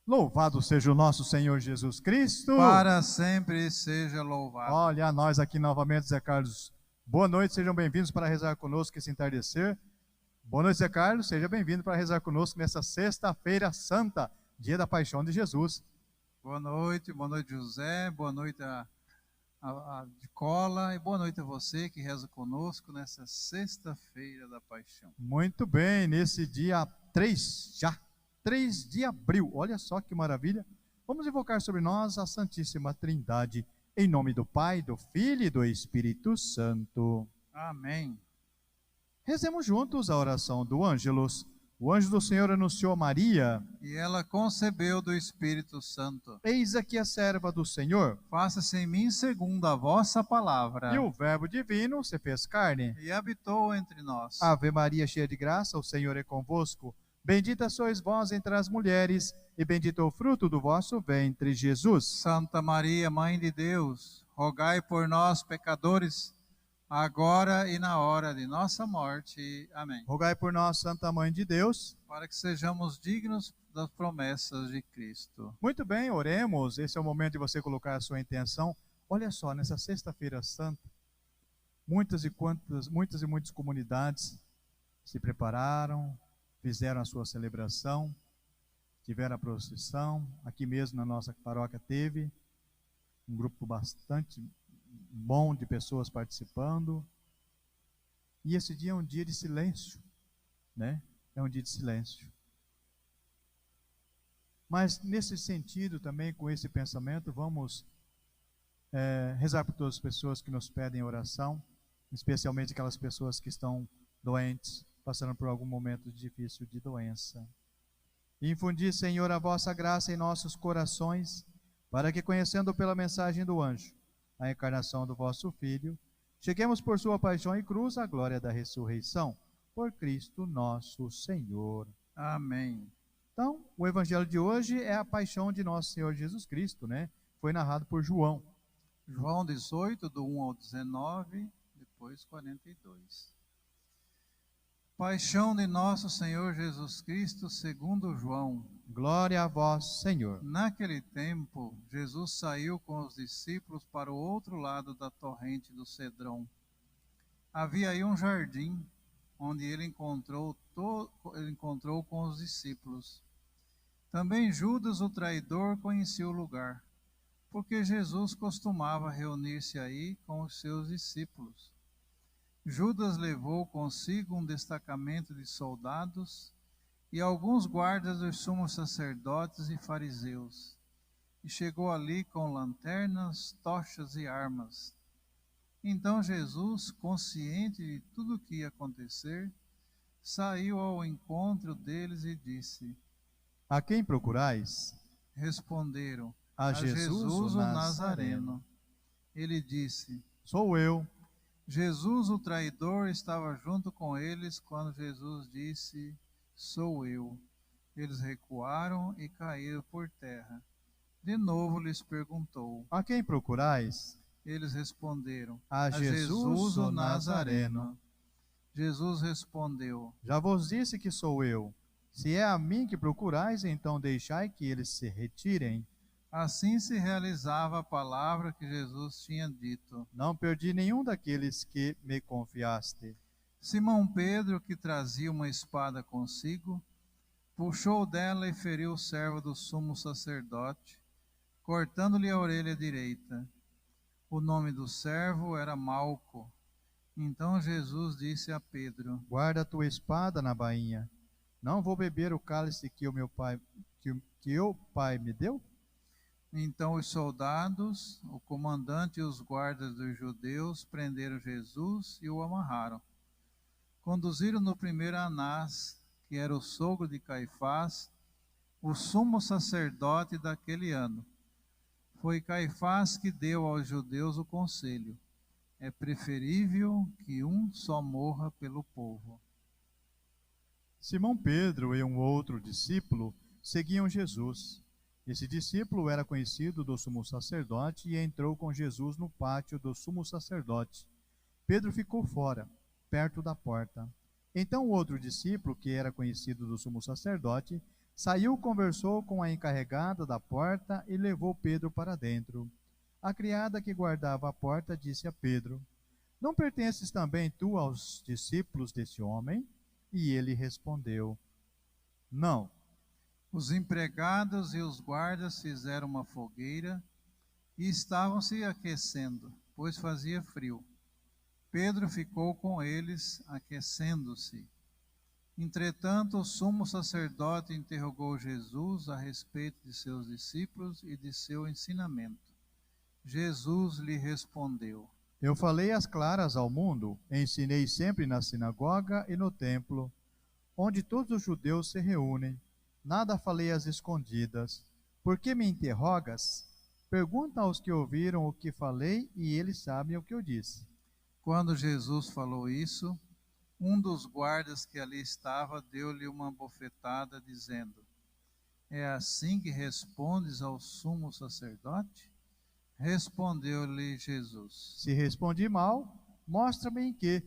Louvado seja o nosso Senhor Jesus Cristo. Para sempre seja louvado. Olha, nós aqui novamente, Zé Carlos. Boa noite, sejam bem-vindos para rezar conosco esse entardecer. Boa noite, Zé Carlos, seja bem-vindo para rezar conosco nessa sexta-feira santa, dia da paixão de Jesus. Boa noite, José, boa noite a de Cola e boa noite a você que reza conosco nessa sexta-feira da paixão. Muito bem, nesse dia 3 de abril, olha só que maravilha, vamos invocar sobre nós a Santíssima Trindade, em nome do Pai, do Filho e do Espírito Santo. Amém. Rezemos juntos a oração do Ângelus. O anjo do Senhor anunciou a Maria, e ela concebeu do Espírito Santo. Eis aqui a serva do Senhor. Faça-se em mim segundo a vossa palavra. E o Verbo divino se fez carne e habitou entre nós. Ave Maria, cheia de graça, o Senhor é convosco. Bendita sois vós entre as mulheres, e bendito é o fruto do vosso ventre, Jesus. Santa Maria, Mãe de Deus, rogai por nós, pecadores, agora e na hora de nossa morte. Amém. Rogai por nós, Santa Mãe de Deus, para que sejamos dignos das promessas de Cristo. Muito bem, oremos. Esse é o momento de você colocar a sua intenção. Olha só, nessa sexta-feira santa, muitas e muitas comunidades se prepararam, fizeram a sua celebração, tiveram a procissão. Aqui mesmo na nossa paróquia teve um grupo bastante bom de pessoas participando. E esse dia é um dia de silêncio, né? É um dia de silêncio. Mas nesse sentido também, com esse pensamento, vamos rezar por todas as pessoas que nos pedem oração, especialmente aquelas pessoas que estão doentes, passando por algum momento difícil de doença. E infundir, Senhor, a vossa graça em nossos corações, para que, conhecendo pela mensagem do anjo a encarnação do vosso Filho, cheguemos por sua paixão e cruz à glória da ressurreição, por Cristo nosso Senhor. Amém. Então, o evangelho de hoje é a paixão de nosso Senhor Jesus Cristo, né? Foi narrado por João. João 18, do 1 ao 19, depois 42. Paixão de nosso Senhor Jesus Cristo, segundo João. Glória a vós, Senhor. Naquele tempo, Jesus saiu com os discípulos para o outro lado da torrente do Cedron. Havia aí um jardim, onde ele encontrou com os discípulos. Também Judas, o traidor, conhecia o lugar, porque Jesus costumava reunir-se aí com os seus discípulos. Judas levou consigo um destacamento de soldados e alguns guardas dos sumos sacerdotes e fariseus, e chegou ali com lanternas, tochas e armas. Então Jesus, consciente de tudo o que ia acontecer, saiu ao encontro deles e disse: A quem procurais? Responderam: A Jesus o Nazareno. Ele disse: Sou eu. Jesus, o traidor, estava junto com eles quando Jesus disse: Sou eu. Eles recuaram e caíram por terra. De novo lhes perguntou: A quem procurais? Eles responderam: A Jesus o Nazareno. Jesus respondeu: Já vos disse que sou eu. Se é a mim que procurais, então deixai que eles se retirem. Assim se realizava a palavra que Jesus tinha dito: Não perdi nenhum daqueles que me confiaste. Simão Pedro, que trazia uma espada consigo, puxou dela e feriu o servo do sumo sacerdote, cortando-lhe a orelha direita. O nome do servo era Malco. Então Jesus disse a Pedro: Guarda a tua espada na bainha. Não vou beber o cálice que o Pai me deu? Então os soldados, o comandante e os guardas dos judeus prenderam Jesus e o amarraram. Conduziram-no primeiro a Anás, que era o sogro de Caifás, o sumo sacerdote daquele ano. Foi Caifás que deu aos judeus o conselho: é preferível que um só morra pelo povo. Simão Pedro e um outro discípulo seguiam Jesus. Esse discípulo era conhecido do sumo sacerdote e entrou com Jesus no pátio do sumo sacerdote. Pedro ficou fora, perto da porta. Então o outro discípulo, que era conhecido do sumo sacerdote, Saiu, conversou com a encarregada da porta e levou Pedro para dentro. A criada que guardava a porta disse a Pedro: Não pertences também tu aos discípulos deste homem? E ele respondeu: Não. Os empregados e os guardas fizeram uma fogueira e estavam se aquecendo, pois fazia frio. Pedro ficou com eles, aquecendo-se. Entretanto, o sumo sacerdote interrogou Jesus a respeito de seus discípulos e de seu ensinamento. Jesus lhe respondeu: Eu falei às claras ao mundo, ensinei sempre na sinagoga e no templo, onde todos os judeus se reúnem. Nada falei às escondidas. Por que me interrogas? Pergunta aos que ouviram o que falei e eles sabem o que eu disse. Quando Jesus falou isso, um dos guardas que ali estava deu-lhe uma bofetada, dizendo: É assim que respondes ao sumo sacerdote? Respondeu-lhe Jesus: Se respondi mal, mostra-me em que.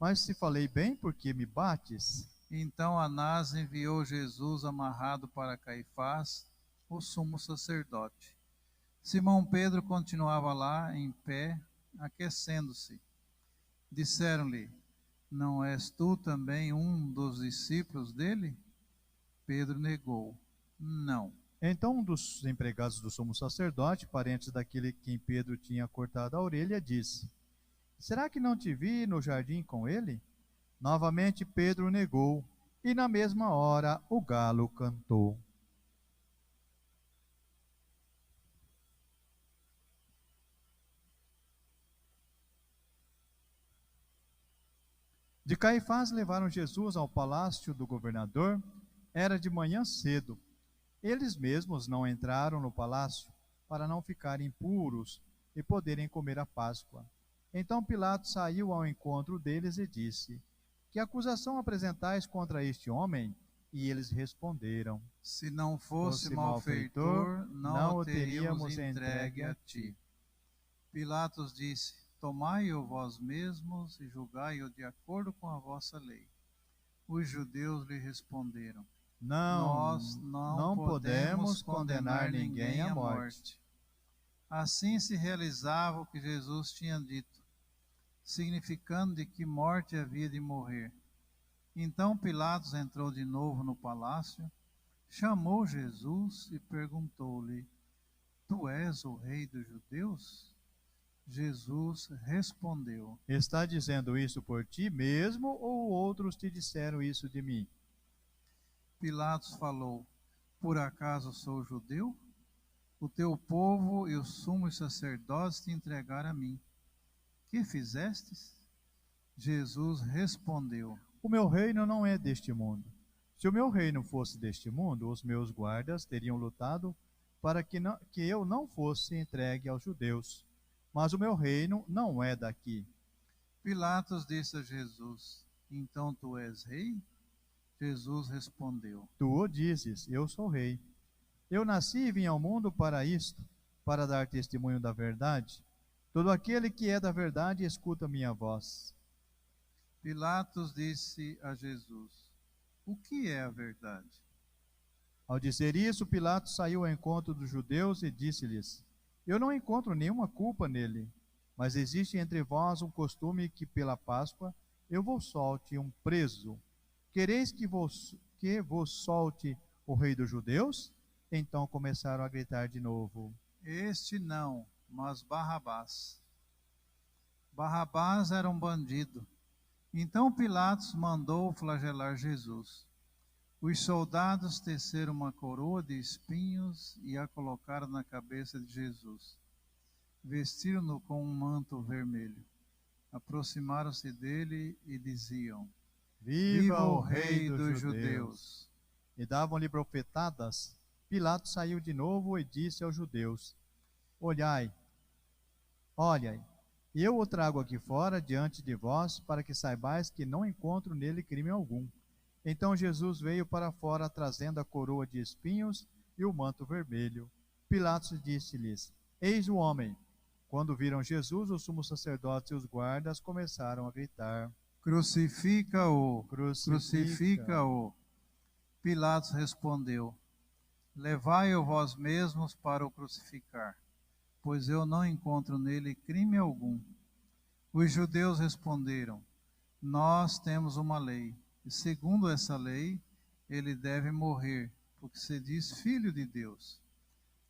Mas se falei bem, por que me bates? Então Anás enviou Jesus amarrado para Caifás, o sumo sacerdote. Simão Pedro continuava lá, em pé, aquecendo-se. Disseram-lhe: Não és tu também um dos discípulos dele? Pedro negou: Não. Então um dos empregados do sumo sacerdote, parentes daquele quem Pedro tinha cortado a orelha, disse: Será que não te vi no jardim com ele? Novamente Pedro negou, e na mesma hora o galo cantou. De Caifás levaram Jesus ao palácio do governador. Era de manhã cedo. Eles mesmos não entraram no palácio, para não ficarem impuros e poderem comer a Páscoa. Então Pilatos saiu ao encontro deles e disse: Que acusação apresentais contra este homem? E eles responderam: Se não fosse malfeitor, não o teríamos entregue a ti. Pilatos disse: Tomai-o vós mesmos e julgai-o de acordo com a vossa lei. Os judeus lhe responderam: Nós não podemos condenar ninguém à morte. Assim se realizava o que Jesus tinha dito, significando de que morte havia de morrer. Então Pilatos entrou de novo no palácio, chamou Jesus e perguntou-lhe: Tu és o rei dos judeus? Jesus respondeu: Está dizendo isso por ti mesmo ou outros te disseram isso de mim? Pilatos falou: Por acaso sou judeu? O teu povo e os sumos sacerdotes te entregaram a mim. Que fizestes? Jesus respondeu: O meu reino não é deste mundo. Se o meu reino fosse deste mundo, os meus guardas teriam lutado para que eu não fosse entregue aos judeus. Mas o meu reino não é daqui. Pilatos disse a Jesus: Então tu és rei? Jesus respondeu: Tu o dizes, eu sou rei. Eu nasci e vim ao mundo para isto, para dar testemunho da verdade. Todo aquele que é da verdade escuta minha voz. Pilatos disse a Jesus: O que é a verdade? Ao dizer isso, Pilatos saiu ao encontro dos judeus e disse-lhes: Eu não encontro nenhuma culpa nele, mas existe entre vós um costume que pela Páscoa eu vos solte um preso. Quereis que vos solte o rei dos judeus? Então começaram a gritar de novo: Este não, mas Barrabás. Barrabás era um bandido. Então Pilatos mandou flagelar Jesus. Os soldados teceram uma coroa de espinhos e a colocaram na cabeça de Jesus. Vestiram-no com um manto vermelho. Aproximaram-se dele e diziam: Viva o rei dos judeus! E davam-lhe bofetadas. Pilatos saiu de novo e disse aos judeus: Olhai, eu o trago aqui fora diante de vós, para que saibais que não encontro nele crime algum. Então Jesus veio para fora, trazendo a coroa de espinhos e o manto vermelho. Pilatos disse-lhes: Eis o homem. Quando viram Jesus, os sumos sacerdotes e os guardas começaram a gritar: Crucifica-o! Crucifica-o! Crucifica-o! Pilatos respondeu: levai-o vós mesmos para o crucificar, pois eu não encontro nele crime algum. Os judeus responderam: nós temos uma lei, e segundo essa lei, ele deve morrer, porque se diz filho de Deus.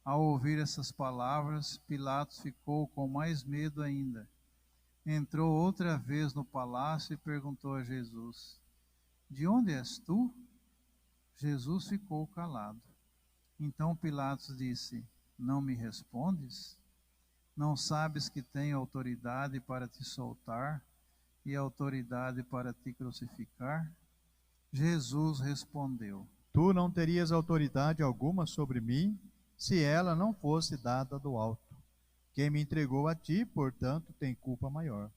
Ao ouvir essas palavras, Pilatos ficou com mais medo ainda. Entrou outra vez no palácio e perguntou a Jesus: de onde és tu? Jesus ficou calado. Então Pilatos disse: não me respondes? Não sabes que tenho autoridade para te soltar e autoridade para te crucificar? Jesus respondeu: Tu não terias autoridade alguma sobre mim, se ela não fosse dada do alto. Quem me entregou a ti, portanto, tem culpa maior.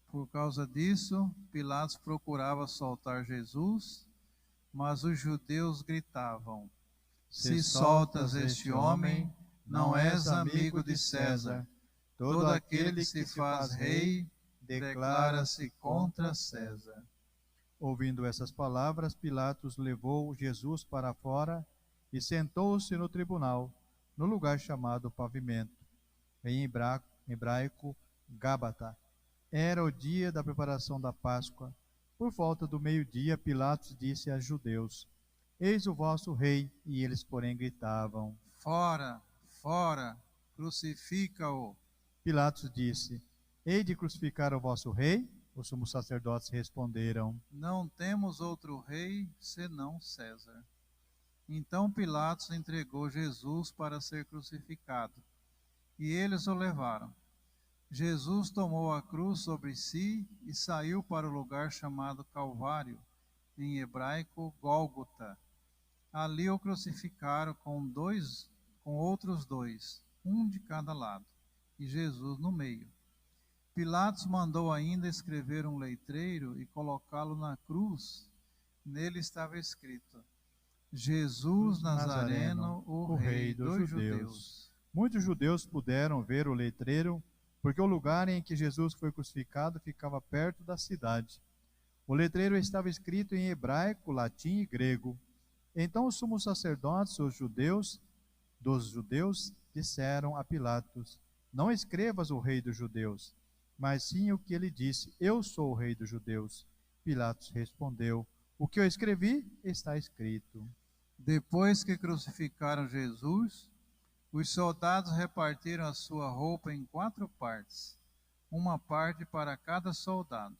Por causa disso, Pilatos procurava soltar Jesus, mas os judeus gritavam: se soltas este homem, não és amigo de César. Todo aquele que se faz rei declara-se contra César. Ouvindo essas palavras, Pilatos levou Jesus para fora e sentou-se no tribunal, no lugar chamado Pavimento, em hebraico Gábata. Era o dia da preparação da Páscoa. Por volta do meio-dia, Pilatos disse aos judeus: eis o vosso rei. E eles, porém, gritavam: fora, fora, crucifica-o. Pilatos disse: hei de crucificar o vosso rei? Os sumos sacerdotes responderam: não temos outro rei senão César. Então Pilatos entregou Jesus para ser crucificado, e eles o levaram. Jesus tomou a cruz sobre si e saiu para o lugar chamado Calvário, em hebraico Gólgota. Ali o crucificaram com outros dois, um de cada lado, e Jesus no meio. Pilatos mandou ainda escrever um letreiro e colocá-lo na cruz. Nele estava escrito: Jesus Nazareno, o Rei dos Judeus. Muitos judeus puderam ver o letreiro, porque o lugar em que Jesus foi crucificado ficava perto da cidade. O letreiro estava escrito em hebraico, latim e grego. Então os sumos sacerdotes, dos judeus, disseram a Pilatos: não escrevas o Rei dos Judeus, mas sim o que ele disse: eu sou o Rei dos Judeus. Pilatos respondeu: o que eu escrevi está escrito. Depois que crucificaram Jesus, os soldados repartiram a sua roupa em 4 partes, uma parte para cada soldado.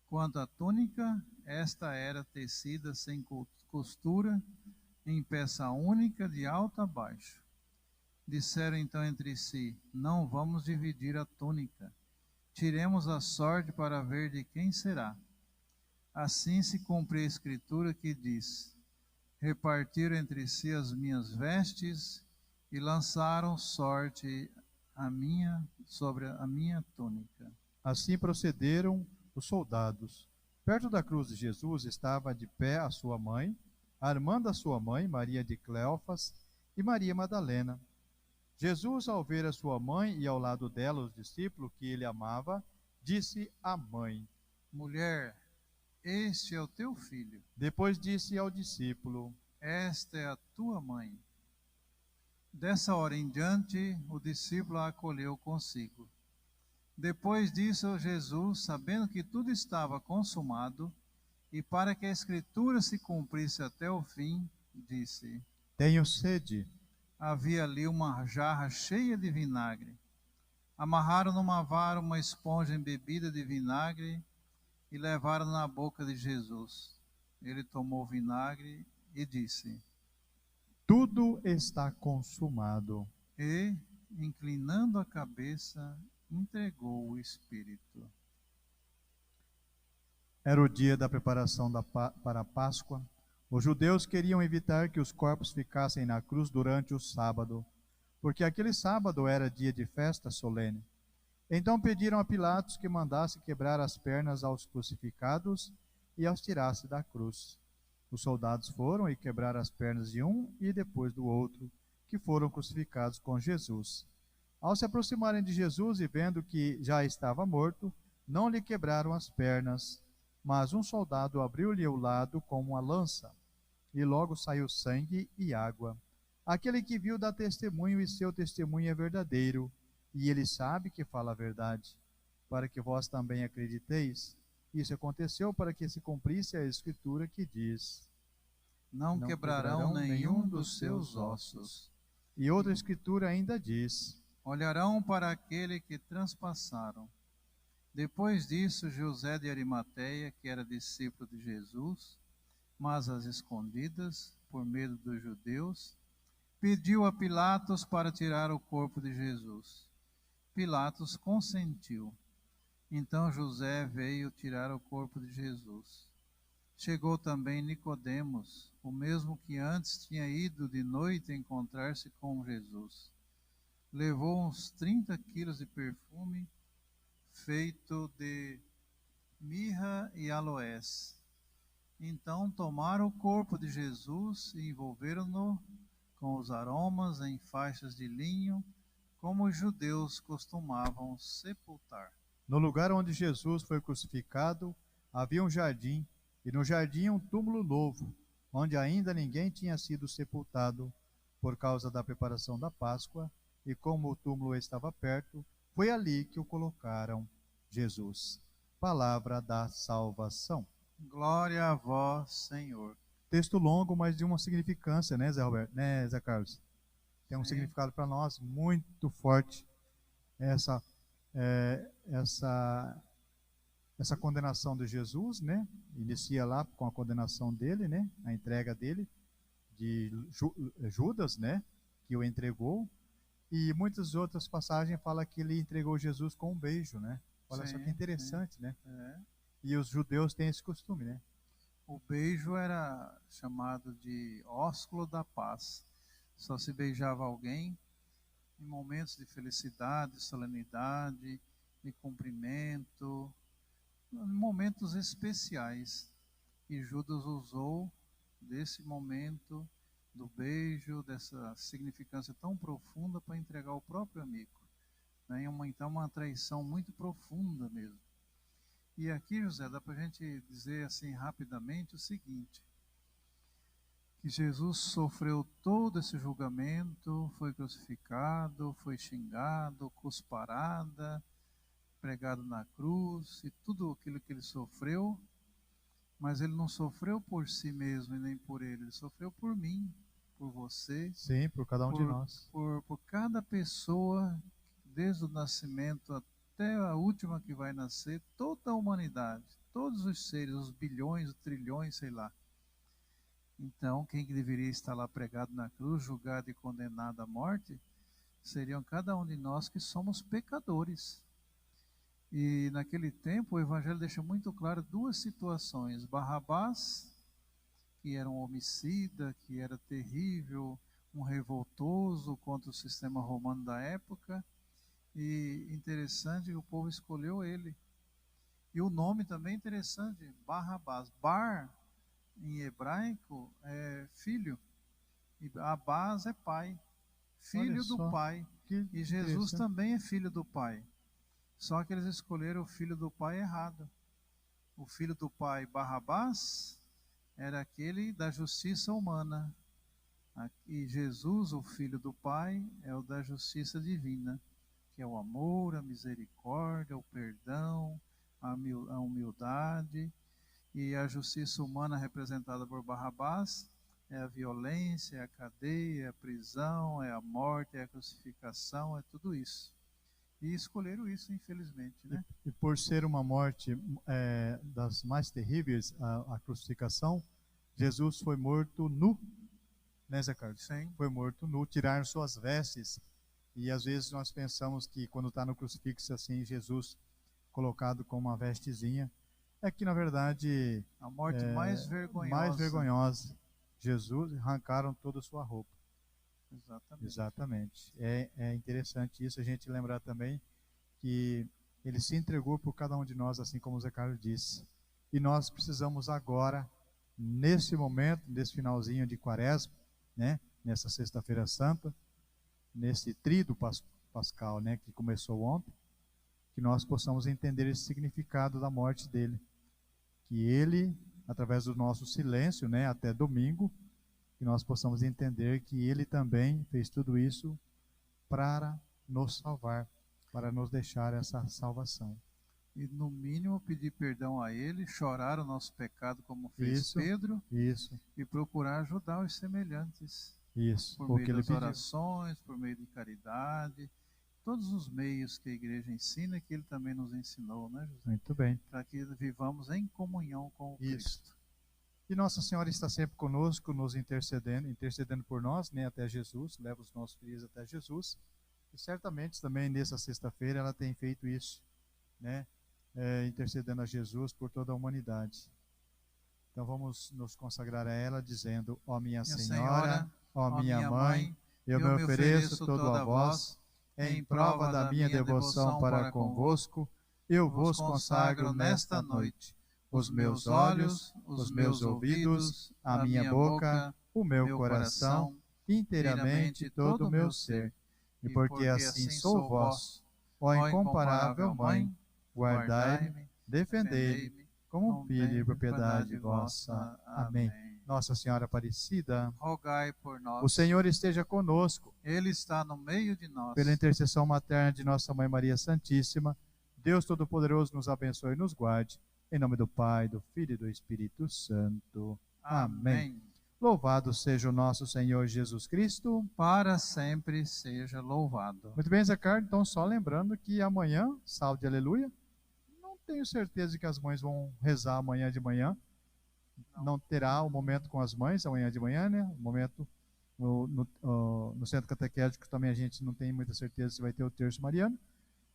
Quanto à túnica, esta era tecida sem costura, em peça única de alto a baixo. Disseram então entre si: não vamos dividir a túnica. Tiremos a sorte para ver de quem será. Assim se cumpriu a escritura que diz: repartiram entre si as minhas vestes e lançaram sorte sobre a minha túnica. Assim procederam os soldados. Perto da cruz de Jesus estava de pé a sua mãe, a irmã da sua mãe, Maria de Cleofas, e Maria Madalena. Jesus, ao ver a sua mãe e ao lado dela os discípulos que ele amava, disse à mãe: mulher, este é o teu filho. Depois disse ao discípulo: esta é a tua mãe. Dessa hora em diante, o discípulo a acolheu consigo. Depois disso, Jesus, sabendo que tudo estava consumado, e para que a escritura se cumprisse até o fim, disse: tenho sede. Havia ali uma jarra cheia de vinagre. Amarraram numa vara uma esponja embebida de vinagre e levaram na boca de Jesus. Ele tomou o vinagre e disse: tudo está consumado. E, inclinando a cabeça, entregou o Espírito. Era o dia da preparação para a Páscoa. Os judeus queriam evitar que os corpos ficassem na cruz durante o sábado, porque aquele sábado era dia de festa solene. Então pediram a Pilatos que mandasse quebrar as pernas aos crucificados e os tirasse da cruz. Os soldados foram e quebraram as pernas de um e depois do outro, que foram crucificados com Jesus. Ao se aproximarem de Jesus e vendo que já estava morto, não lhe quebraram as pernas, mas um soldado abriu-lhe o lado com uma lança, e logo saiu sangue e água. Aquele que viu dá testemunho, e seu testemunho é verdadeiro, e ele sabe que fala a verdade, para que vós também acrediteis. Isso aconteceu para que se cumprisse a escritura que diz: Não não quebrarão nenhum dos seus ossos. E outra escritura ainda diz: Olharão para aquele que transpassaram. Depois disso, José de Arimateia, que era discípulo de Jesus, mas às escondidas, por medo dos judeus, pediu a Pilatos para tirar o corpo de Jesus. Pilatos consentiu. Então José veio tirar o corpo de Jesus. Chegou também Nicodemos, o mesmo que antes tinha ido de noite encontrar-se com Jesus. Levou uns 30 quilos de perfume feito de mirra e aloés. Então tomaram o corpo de Jesus e envolveram-no com os aromas em faixas de linho, como os judeus costumavam sepultar. No lugar onde Jesus foi crucificado, havia um jardim, e no jardim um túmulo novo, onde ainda ninguém tinha sido sepultado, por causa da preparação da Páscoa, e como o túmulo estava perto, foi ali que o colocaram Jesus. Palavra da salvação. Glória a vós, Senhor. Texto longo, mas de uma significância, né, Zé Roberto? Né, Zé Carlos? Tem um Sim. significado para nós muito forte. Essa condenação de Jesus, né? Inicia lá com a condenação dele, né? A entrega dele, de Judas, né? Que o entregou. E muitas outras passagens falam que ele entregou Jesus com um beijo, né? Olha só que interessante, né? E os judeus têm esse costume, né? O beijo era chamado de ósculo da paz. Só se beijava alguém em momentos de felicidade, solenidade, de cumprimento, em momentos especiais. E Judas usou desse momento do beijo, dessa significância tão profunda para entregar o próprio amigo. Né? Então, uma traição muito profunda mesmo. E aqui, José, dá para a gente dizer assim rapidamente o seguinte: que Jesus sofreu todo esse julgamento, foi crucificado, foi xingado, cusparada, pregado na cruz e tudo aquilo que ele sofreu, mas ele não sofreu por si mesmo e nem por ele sofreu por mim, por você. Sim, por cada um de nós. Por cada pessoa, desde o nascimento até a última que vai nascer, toda a humanidade, todos os seres, os bilhões, os trilhões, sei lá. Então, quem que deveria estar lá pregado na cruz, julgado e condenado à morte, seriam cada um de nós que somos pecadores. E naquele tempo o Evangelho deixa muito claro duas situações: Barrabás, que era um homicida, que era terrível, um revoltoso contra o sistema romano da época, e interessante que o povo escolheu ele. E o nome também é interessante, Barrabás. Bar, em hebraico, é filho, e Abás é pai, filho do pai. E Jesus também é filho do pai. Só que eles escolheram o filho do pai errado. O filho do pai, Barrabás, era aquele da justiça humana. E Jesus, o filho do pai, é o da justiça divina, que é o amor, a misericórdia, o perdão, a humildade. E a justiça humana representada por Barrabás é a violência, é a cadeia, é a prisão, é a morte, é a crucificação, é tudo isso. E escolheram isso, infelizmente, né? E por ser uma morte das mais terríveis, a crucificação, Jesus foi morto nu, né, Zé Carlos? Sim. Foi morto nu, tiraram suas vestes. E às vezes nós pensamos que quando está no crucifixo assim, Jesus colocado com uma vestezinha, é que na verdade a morte mais vergonhosa. Mais vergonhosa. Jesus arrancaram toda a sua roupa. Exatamente. É interessante isso, a gente lembrar também que ele se entregou por cada um de nós, assim como o Zé Carlos disse. E nós precisamos agora, nesse momento, nesse finalzinho de Quaresma, né, nessa Sexta-feira Santa, nesse tríduo pascal, né, que começou ontem, que nós possamos entender esse significado da morte dele. Que ele, através do nosso silêncio, né, até domingo, que nós possamos entender que Ele também fez tudo isso para nos salvar, para nos deixar essa salvação. E no mínimo pedir perdão a Ele, chorar o nosso pecado como fez Isso, Pedro, isso, e procurar ajudar os semelhantes. isso. Por Porque meio Ele das pediu. orações, por meio de caridade, todos os meios que a igreja ensina, que Ele também nos ensinou, né, José? Muito bem. Para que vivamos em comunhão com o Isso. Cristo. E Nossa Senhora está sempre conosco, nos intercedendo por nós, né, até Jesus, leva os nossos filhos até Jesus. E certamente também nessa sexta-feira ela tem feito isso, né, intercedendo a Jesus por toda a humanidade. Então vamos nos consagrar a ela dizendo: ó minha Senhora, ó minha Mãe, eu me ofereço todo a vós, em prova da minha devoção para convosco, eu vos consagro nesta noite os meus olhos, os meus ouvidos, a minha boca, o meu coração, inteiramente todo o meu ser. E porque assim sou vós, ó incomparável Mãe, guardai-me, defendei-me, como filho e propriedade vossa. Amém. Nossa Senhora Aparecida, rogai por nós. O Senhor esteja conosco. Ele está no meio de nós. Pela intercessão materna de Nossa Mãe Maria Santíssima, Deus Todo-Poderoso nos abençoe e nos guarde. Em nome do Pai, do Filho e do Espírito Santo. Amém. Louvado seja o nosso Senhor Jesus Cristo. Para sempre seja louvado. Muito bem, Zé Carlos. Então, só lembrando que amanhã, sábado de aleluia, não tenho certeza de que as mães vão rezar amanhã de manhã. Não terá o momento com as mães amanhã de manhã, né? O momento no centro catequético também a gente não tem muita certeza se vai ter o terço mariano.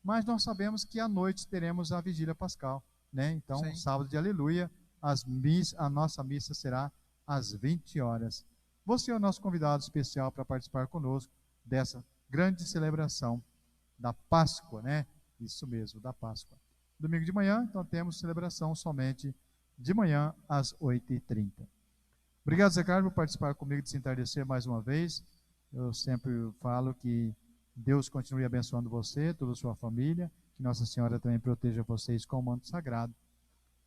Mas nós sabemos que à noite teremos a vigília pascal, né? Então, Sim. Sábado de aleluia, a nossa missa será às 20 horas. Você é o nosso convidado especial para participar conosco dessa grande celebração da Páscoa, né? Isso mesmo, da Páscoa. Domingo de manhã, então temos celebração somente de manhã às 8h30. Obrigado, Zé Carlos, por participar comigo desse entardecer mais uma vez. Eu sempre falo que Deus continue abençoando você, toda a sua família, que Nossa Senhora também proteja vocês com o manto sagrado.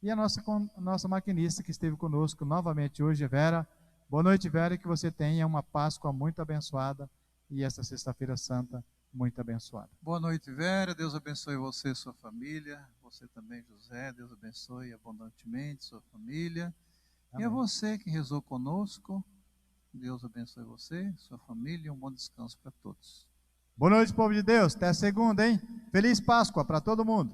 E a nossa maquinista que esteve conosco novamente hoje, Vera. Boa noite, Vera, que você tenha uma Páscoa muito abençoada e esta Sexta-feira Santa muito abençoada. Boa noite, Vera. Deus abençoe você e sua família. Você também, José. Deus abençoe abundantemente sua família. Amém. E a você que rezou conosco, Deus abençoe você, sua família e um bom descanso para todos. Boa noite, povo de Deus. Até segunda, hein? Feliz Páscoa para todo mundo.